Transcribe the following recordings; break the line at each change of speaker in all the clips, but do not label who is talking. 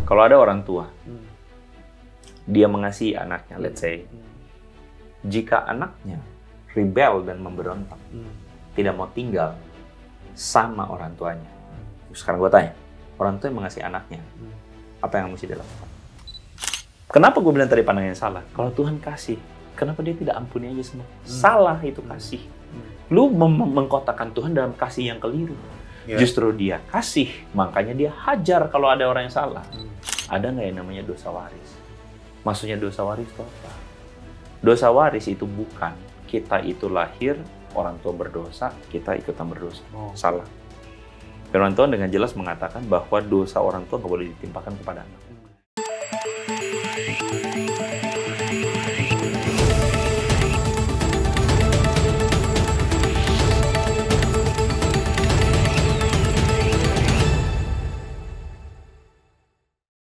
Kalau ada orang tua, dia mengasihi anaknya, let's say, jika anaknya rebel dan memberontak, tidak mau tinggal sama orang tuanya. Sekarang gue tanya, orang tua yang mengasihi anaknya, apa yang mesti dilakukan? Kenapa gue bilang tadi pandangannya salah? Kalau Tuhan kasih, kenapa dia tidak ampuni aja semua? Salah itu kasih. Lu mengkotakkan Tuhan dalam kasih yang keliru. Justru dia kasih, makanya dia hajar kalau ada orang yang salah. Ada nggak yang namanya dosa waris? Maksudnya dosa waris itu apa? Dosa waris itu bukan kita itu lahir, orang tua berdosa, kita ikutan berdosa. Salah. Firman Tuhan dengan jelas mengatakan bahwa dosa orang tua nggak boleh ditimpakan kepada anak.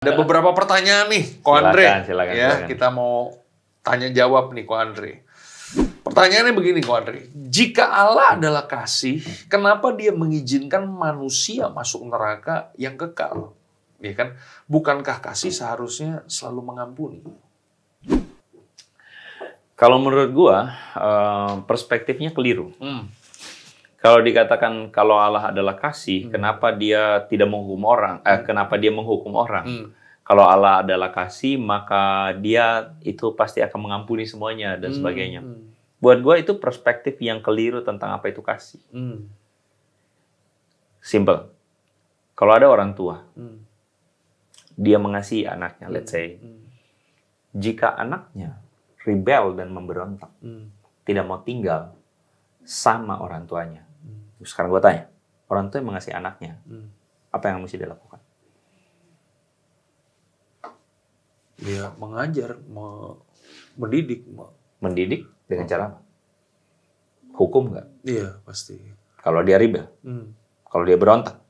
Ada beberapa pertanyaan nih, Ko Andre.
Silakan.
Kita mau tanya jawab nih, Ko Andre. Pertanyaannya begini, Ko Andre. Jika Allah adalah kasih, kenapa dia mengizinkan manusia masuk neraka yang kekal? Ya kan? Bukankah kasih seharusnya selalu mengampuni?
Kalau menurut gua, perspektifnya keliru. Kalau dikatakan kalau Allah adalah kasih, kenapa dia tidak menghukum orang? Kenapa dia menghukum orang? Kalau Allah adalah kasih, maka dia itu pasti akan mengampuni semuanya dan sebagainya. Buat gue itu perspektif yang keliru tentang apa itu kasih. Simple. Kalau ada orang tua, dia mengasihi anaknya, let's say. Jika anaknya rebel dan memberontak, tidak mau tinggal sama orang tuanya. Sekarang gue tanya, orang tua yang mengasihi anaknya, apa yang mesti dilakukan?
Ya, mengajar, mendidik.
Mendidik dengan cara apa? Hukum nggak?
Iya, pasti.
Kalau dia rebel, kalau dia berontak,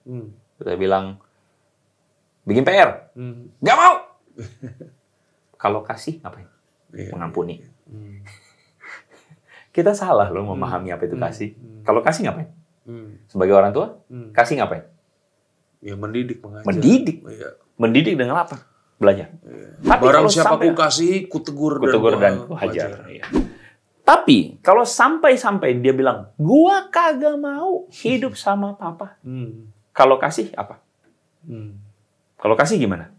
kita bilang, bikin PR, nggak mau. Kalau kasih, ngapain? Mengampuni. Kita salah loh memahami apa itu kasih. Kalau kasih ngapain? Sebagai orang tua, kasih ngapain?
Ya, mendidik, mengajar.
Mendidik.
Iya.
Mendidik dengan apa? Belajar.
Tapi barang siapa ku kasih, kutegur
dan ku hajar. Iya. Tapi kalau sampai-sampai dia bilang, gua kagak mau hidup sama papa. Kalau kasih apa? Kalau kasih gimana?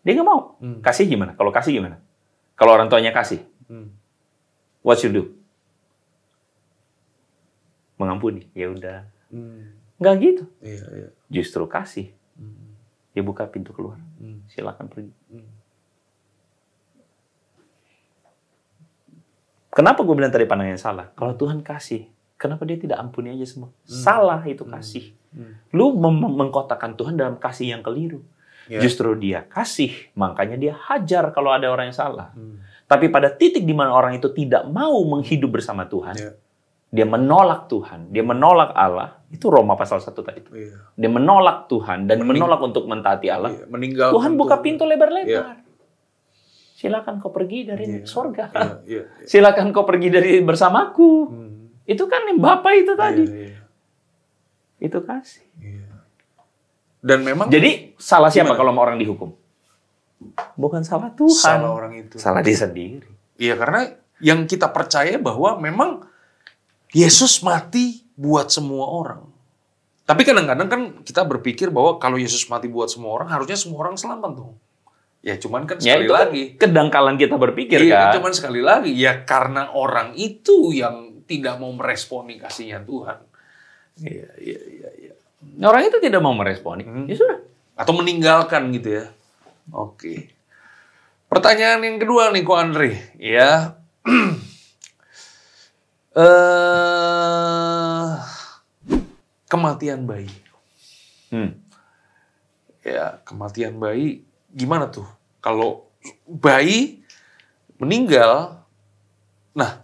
Dia nggak mau. Kasih gimana? Kalau kasih gimana? Kalau orang tuanya kasih, what you do? Mengampuni. Ya udah. Nggak gitu.
Iya.
Justru kasih. Dia buka pintu keluar. Silakan pergi. Kenapa gue bilang tadi pandangannya salah? Kalau Tuhan kasih, kenapa dia tidak ampuni aja semua? Salah itu kasih. Lu mengkotakkan Tuhan dalam kasih yang keliru. Justru dia kasih, makanya dia hajar kalau ada orang yang salah. Tapi pada titik di mana orang itu tidak mau menghidup bersama Tuhan, dia menolak Tuhan, dia menolak Allah. Itu Roma pasal 1 tadi. Dia menolak Tuhan dan menolak untuk mentaati Allah. Tuhan buka pintu lebar-lebar. Silakan kau pergi dari surga. Silakan kau pergi dari bersamaku. Itu kan yang Bapak itu tadi. Itu kasih.
Dan memang
jadi salah siapa kalau orang dihukum? Bukan salah Tuhan.
Salah orang itu.
Salah dia sendiri.
Iya, karena yang kita percaya bahwa memang Yesus mati buat semua orang. Tapi kadang-kadang kan kita berpikir bahwa kalau Yesus mati buat semua orang, harusnya semua orang selamat dong. Ya cuman kan sekali lagi.
Kedangkalan kita berpikir
iya,
kan.
Cuman sekali lagi, ya karena orang itu yang tidak mau meresponi kasihnya Tuhan. Iya.
Orang itu tidak mau meresponi. Ya sudah.
Atau meninggalkan gitu ya. Oke. Pertanyaan yang kedua nih, Ko Andre. Ya. Kematian bayi. Ya, kematian bayi gimana tuh? Kalau bayi meninggal, nah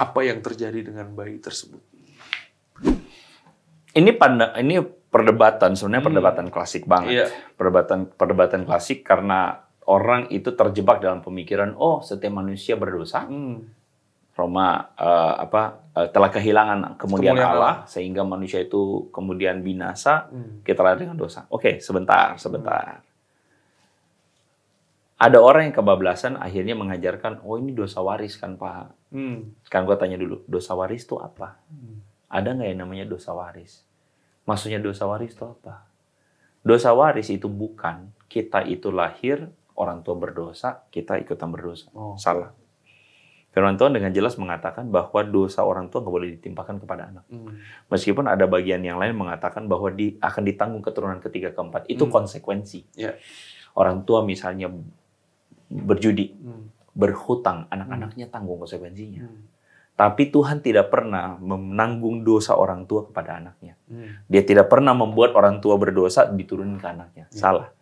apa yang terjadi dengan bayi tersebut?
Ini perdebatan, sebenarnya perdebatan klasik banget.
Iya.
Perdebatan klasik karena orang itu terjebak dalam pemikiran, oh setiap manusia berdosa, Roma telah kehilangan kemuliaan
Kemuliaan
Allah sehingga manusia itu kemudian binasa, kita lahir dengan dosa. Oke, sebentar. Ada orang yang kebablasan akhirnya mengajarkan, oh ini dosa waris kan Pak. Sekarang gue tanya dulu, dosa waris itu apa? Ada nggak yang namanya dosa waris? Maksudnya dosa waris itu apa? Dosa waris itu bukan kita itu lahir, orang tua berdosa, kita ikutan berdosa. Salah. Firman Tuhan dengan jelas mengatakan bahwa dosa orang tua nggak boleh ditimpakan kepada anak. Meskipun ada bagian yang lain mengatakan bahwa akan ditanggung keturunan ketiga keempat. Itu konsekuensi. Orang tua misalnya berjudi, berhutang, anak-anaknya tanggung konsekuensinya. Tapi Tuhan tidak pernah menanggung dosa orang tua kepada anaknya. Dia tidak pernah membuat orang tua berdosa diturunkan ke anaknya. Salah.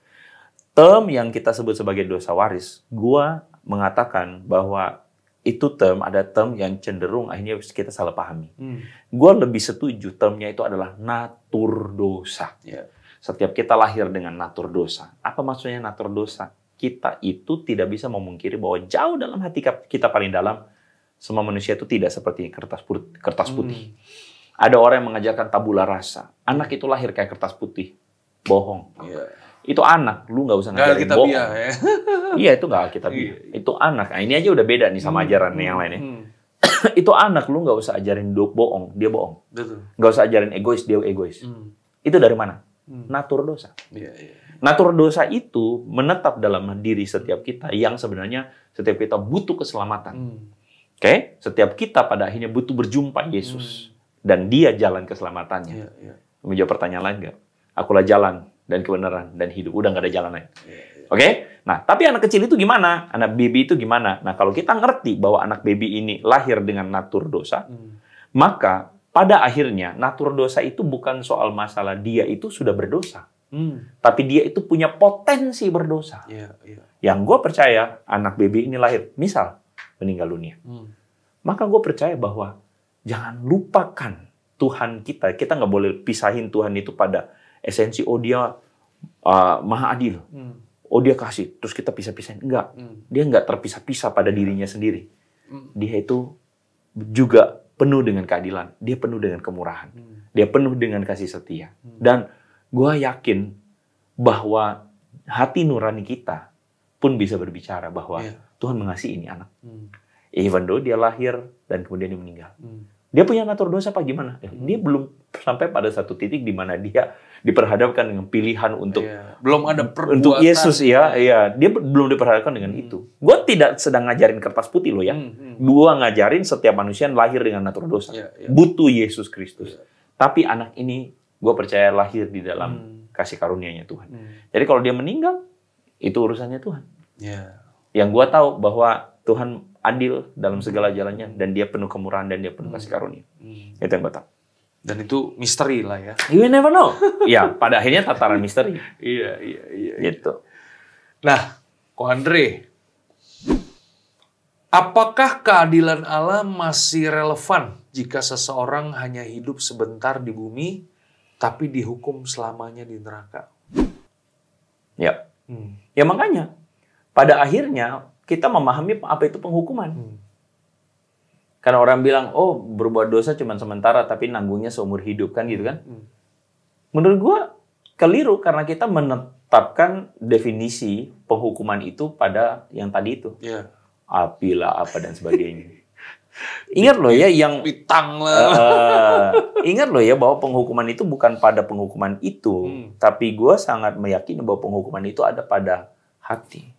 Term yang kita sebut sebagai dosa waris, gua mengatakan bahwa itu ada term yang cenderung akhirnya kita salah pahami. Gua lebih setuju termnya itu adalah natur dosa. Setiap kita lahir dengan natur dosa. Apa maksudnya natur dosa? Kita itu tidak bisa memungkiri bahwa jauh dalam hati kita paling dalam, semua manusia itu tidak seperti kertas putih. Ada orang yang mengajarkan tabula rasa. Anak itu lahir kayak kertas putih. Bohong. Itu anak, lu nggak usah ngajarin bohong. Ya. Iya, itu nggak alkitabiah. Itu anak. Nah, ini aja udah beda nih sama ajaran yang lainnya. Itu anak, lu nggak usah ajarin bohong, dia bohong. Nggak usah ajarin egois, dia egois. Itu dari mana? Natur dosa. Natur dosa itu menetap dalam diri setiap kita yang sebenarnya setiap kita butuh keselamatan. Oke? Setiap kita pada akhirnya butuh berjumpa Yesus. Dan dia jalan keselamatannya. Menjawab pertanyaan lain nggak? Akulah jalan dan kebenaran dan hidup. Udah nggak ada jalan lain. Oke? Nah, tapi anak kecil itu gimana? Anak baby itu gimana? Nah, kalau kita ngerti bahwa anak baby ini lahir dengan natur dosa, maka pada akhirnya natur dosa itu bukan soal masalah dia itu sudah berdosa. Tapi dia itu punya potensi berdosa. Yang gue percaya anak baby ini lahir, misal meninggal dunia. Maka gue percaya bahwa jangan lupakan Tuhan kita. Kita nggak boleh pisahin Tuhan itu pada esensi, oh dia maha adil. Oh dia kasih, terus kita pisah-pisahin. Enggak. Dia nggak terpisah-pisah pada dirinya sendiri. Dia itu juga penuh dengan keadilan. Dia penuh dengan kemurahan. Dia penuh dengan kasih setia. Dan gue yakin bahwa hati nurani kita pun bisa berbicara bahwa Tuhan mengasihi ini anak. Even though dia lahir dan kemudian dia meninggal. Dia punya natur dosa apa gimana? Dia belum sampai pada satu titik di mana dia diperhadapkan dengan pilihan untuk
belum ada perbuatan
untuk Yesus dia belum diperhadapkan dengan itu. Gue tidak sedang ngajarin kertas putih loh ya. Gue ngajarin setiap manusia lahir dengan natur dosa. Butuh Yesus Kristus. Tapi anak ini gue percaya lahir di dalam kasih karunia-Nya Tuhan. Jadi kalau dia meninggal, itu urusannya Tuhan. Yang gue tahu bahwa Tuhan adil dalam segala jalannya, dan dia penuh kemurahan, dan dia penuh kasih karunia. Itu yang gue tahu.
Dan itu misteri lah ya.
You never know. Ya, pada akhirnya tataran misteri.
Iya.
Gitu.
Nah, Ko Andre, apakah keadilan Allah masih relevan jika seseorang hanya hidup sebentar di bumi, tapi dihukum selamanya di neraka?
Ya. Ya makanya, pada akhirnya kita memahami apa itu penghukuman. Karena orang bilang, oh berbuat dosa cuma sementara, tapi nanggungnya seumur hidup, kan gitu kan? Menurut gua keliru, karena kita menetapkan definisi penghukuman itu pada yang tadi itu. Apilah, apa, dan sebagainya. Ingat loh ya, yang
pitang lah.
Ingat loh ya, bahwa penghukuman itu bukan pada penghukuman itu. Tapi gua sangat meyakini bahwa penghukuman itu ada pada hati.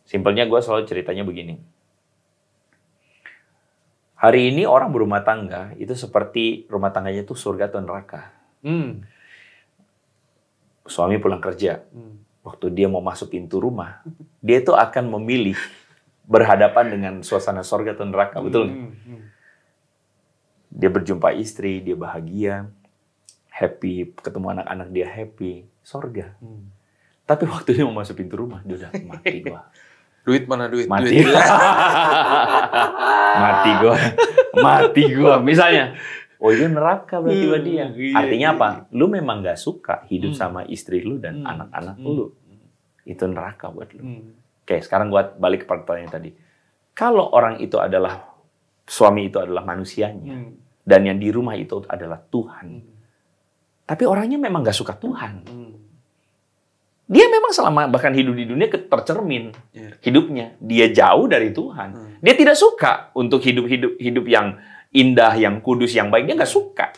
Simpelnya gue selalu ceritanya begini. Hari ini orang berumah tangga itu seperti rumah tangganya itu surga atau neraka. Suami pulang kerja. Waktu dia mau masuk pintu rumah, dia itu akan memilih berhadapan dengan suasana surga atau neraka. Betul nggak? Dia berjumpa istri, dia bahagia, happy, ketemu anak-anak dia happy, surga. Tapi waktu dia mau masuk pintu rumah, dia udah mati gua.
Duit mana duit?
Mati. Mati gua. Misalnya, oh itu neraka berarti buat dia. Artinya apa? Lu memang gak suka hidup sama istri lu dan anak-anak lu. Itu neraka buat lu. Oke, sekarang gua balik ke pertanyaan tadi. Kalau orang itu adalah suami itu adalah manusianya. Dan yang di rumah itu adalah Tuhan. Tapi orangnya memang gak suka Tuhan. Dia memang selama bahkan hidup di dunia tercermin hidupnya. Dia jauh dari Tuhan. Dia tidak suka untuk hidup yang indah, yang kudus, yang baik. Dia gak suka.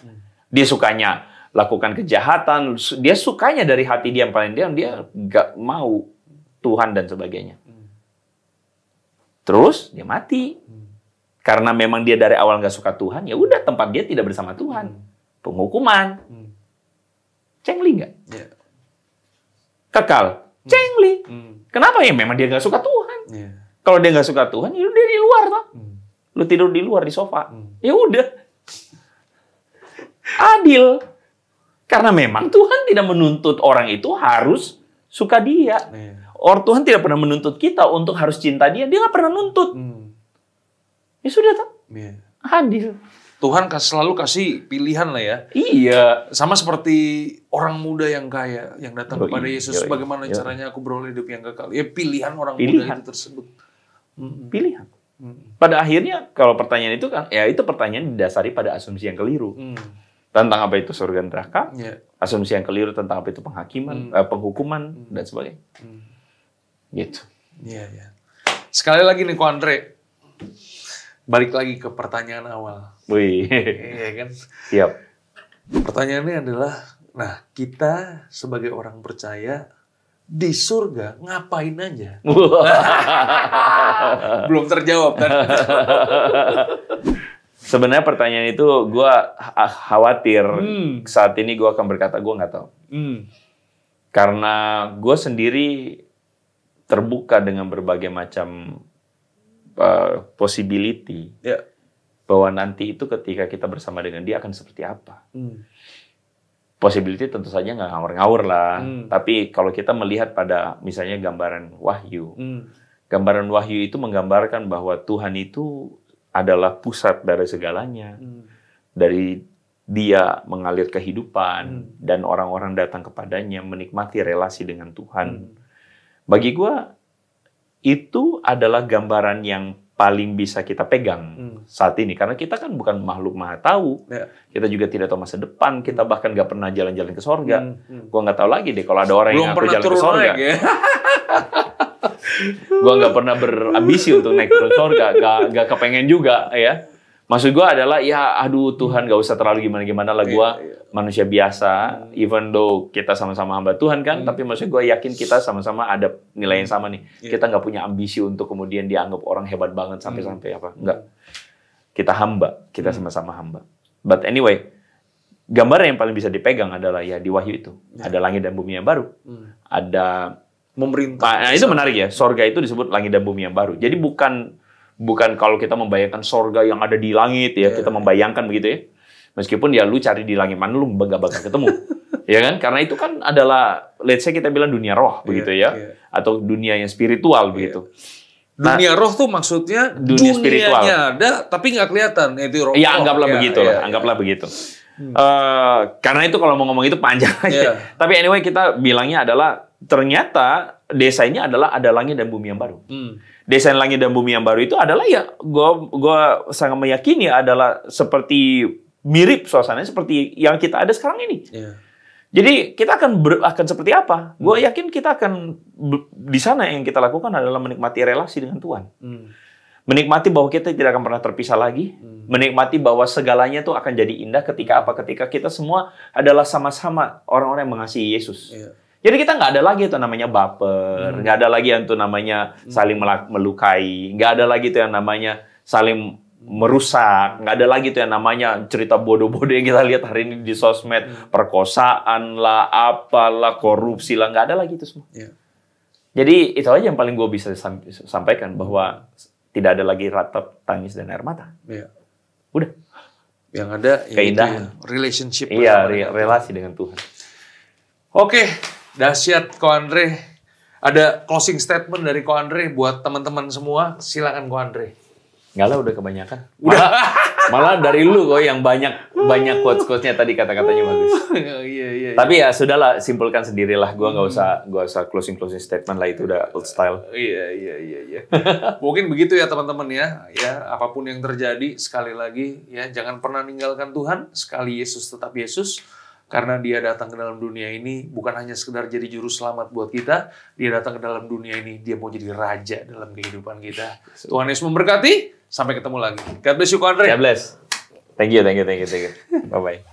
Dia sukanya lakukan kejahatan. Dia sukanya dari hati dia yang paling diam. Dia gak mau Tuhan dan sebagainya. Terus dia mati. Karena memang dia dari awal nggak suka Tuhan, ya udah tempat dia tidak bersama Tuhan. Penghukuman. Cengli nggak? Kekal. Cengli. Kenapa ya? Memang dia nggak suka Tuhan. Kalau dia nggak suka Tuhan, ya dia di luar toh. Lu tidur di luar di sofa. Ya udah. Adil. Karena memang Tuhan tidak menuntut orang itu harus suka dia. Tuhan tidak pernah menuntut kita untuk harus cinta dia. Dia nggak pernah nuntut. Ya sudah toh. Adil.
Tuhan selalu kasih pilihan lah ya.
Iya.
Sama seperti orang muda yang kaya, yang datang kepada Yesus. Bagaimana caranya aku beroleh hidup yang kekal? Ya pilihan orang muda itu tersebut.
Pilihan. Pada akhirnya, kalau pertanyaan itu kan, ya itu pertanyaan didasari pada asumsi yang keliru. Tentang apa itu surga neraka, asumsi yang keliru tentang apa itu penghakiman, penghukuman, dan sebagainya. Gitu.
Iya. Sekali lagi nih, Ko Andre. Balik lagi ke pertanyaan awal.
Wih.
Iya kan?
Siap.
Pertanyaannya adalah, nah kita sebagai orang percaya di surga ngapain aja? Belum terjawab kan?
Sebenarnya pertanyaan itu gue khawatir saat ini gue akan berkata gue nggak tahu. Karena gue sendiri terbuka dengan berbagai macam possibility bahwa nanti itu ketika kita bersama dengan dia akan seperti apa. Possibility tentu saja nggak ngawur-ngawur lah. Tapi kalau kita melihat pada misalnya gambaran Wahyu, gambaran Wahyu itu menggambarkan bahwa Tuhan itu adalah pusat dari segalanya. Dari dia mengalir kehidupan dan orang-orang datang kepadanya menikmati relasi dengan Tuhan. Bagi gue itu adalah gambaran yang paling bisa kita pegang saat ini. Karena kita kan bukan makhluk maha tahu. Kita juga tidak tahu masa depan. Kita bahkan nggak pernah jalan-jalan ke sorga. Gue nggak tahu lagi deh kalau ada orang yang ngaku jalan ke sorga. Gue nggak pernah berambisi untuk naik turun sorga. Nggak kepengen juga ya. Maksud gue adalah, ya aduh Tuhan gak usah terlalu gimana-gimana lah. Gue manusia biasa, even though kita sama-sama hamba Tuhan kan, tapi maksud gue yakin kita sama-sama ada nilai yang sama nih. Kita gak punya ambisi untuk kemudian dianggap orang hebat banget sampai-sampai apa. Enggak. Kita hamba, kita sama-sama hamba. But anyway, gambar yang paling bisa dipegang adalah ya di Wahyu itu. Ada langit dan bumi yang baru. Ada
pemerintah.
Nah itu menarik ya, sorga itu disebut langit dan bumi yang baru. Jadi bukan kalau kita membayangkan sorga yang ada di langit ya, kita membayangkan begitu ya. Meskipun ya lu cari di langit mana lu gak bakal ketemu. Ya kan? Karena itu kan adalah, let's say kita bilang dunia roh begitu ya. Atau dunia yang spiritual begitu.
Dunia roh tuh maksudnya
dunia spiritual.
Ada tapi nggak kelihatan. Itu roh.
Ya anggaplah begitu lah, anggaplah begitu. Karena itu kalau mau ngomong itu panjang aja. Tapi anyway kita bilangnya adalah ternyata desa ini adalah ada langit dan bumi yang baru. Desain langit dan bumi yang baru itu adalah ya, gue sangat meyakini adalah seperti mirip suasananya seperti yang kita ada sekarang ini. Jadi kita akan seperti apa? Gue yakin kita akan di sana yang kita lakukan adalah menikmati relasi dengan Tuhan. Menikmati bahwa kita tidak akan pernah terpisah lagi. Menikmati bahwa segalanya tuh akan jadi indah ketika apa? Ketika kita semua adalah sama-sama orang-orang yang mengasihi Yesus. Jadi kita nggak ada lagi itu namanya baper, nggak ada lagi yang itu namanya saling melukai, nggak ada lagi itu yang namanya saling merusak, nggak ada lagi itu yang namanya cerita bodoh-bodoh yang kita lihat hari ini di sosmed, perkosaan lah, apalah, korupsi lah, nggak ada lagi itu semua. Jadi itu aja yang paling gue bisa sampaikan, bahwa tidak ada lagi ratap, tangis, dan air mata. Udah.
Yang ada
keindahan,
relationship.
Iya, relasi dengan Tuhan.
Oke. Dahsyat Ko Andre. Ada closing statement dari Ko Andre buat teman-teman semua. Silakan Ko Andre.
Enggak lah, udah kebanyakan. Udah. Malah dari lu kok yang banyak quotes-quotesnya tadi, kata-katanya bagus.
Iya.
Tapi ya sudahlah, simpulkan sendirilah. Gua nggak usah closing statement lah, itu udah old style.
Iya. Mungkin begitu ya teman-teman ya. Ya, apapun yang terjadi, sekali lagi ya, jangan pernah ninggalkan Tuhan. Sekali Yesus tetap Yesus. Karena dia datang ke dalam dunia ini bukan hanya sekedar jadi juru selamat buat kita. Dia datang ke dalam dunia ini, dia mau jadi raja dalam kehidupan kita. Tuhan Yesus memberkati. Sampai ketemu lagi. God bless you, Ko Andre.
God bless. Thank you. Bye-bye.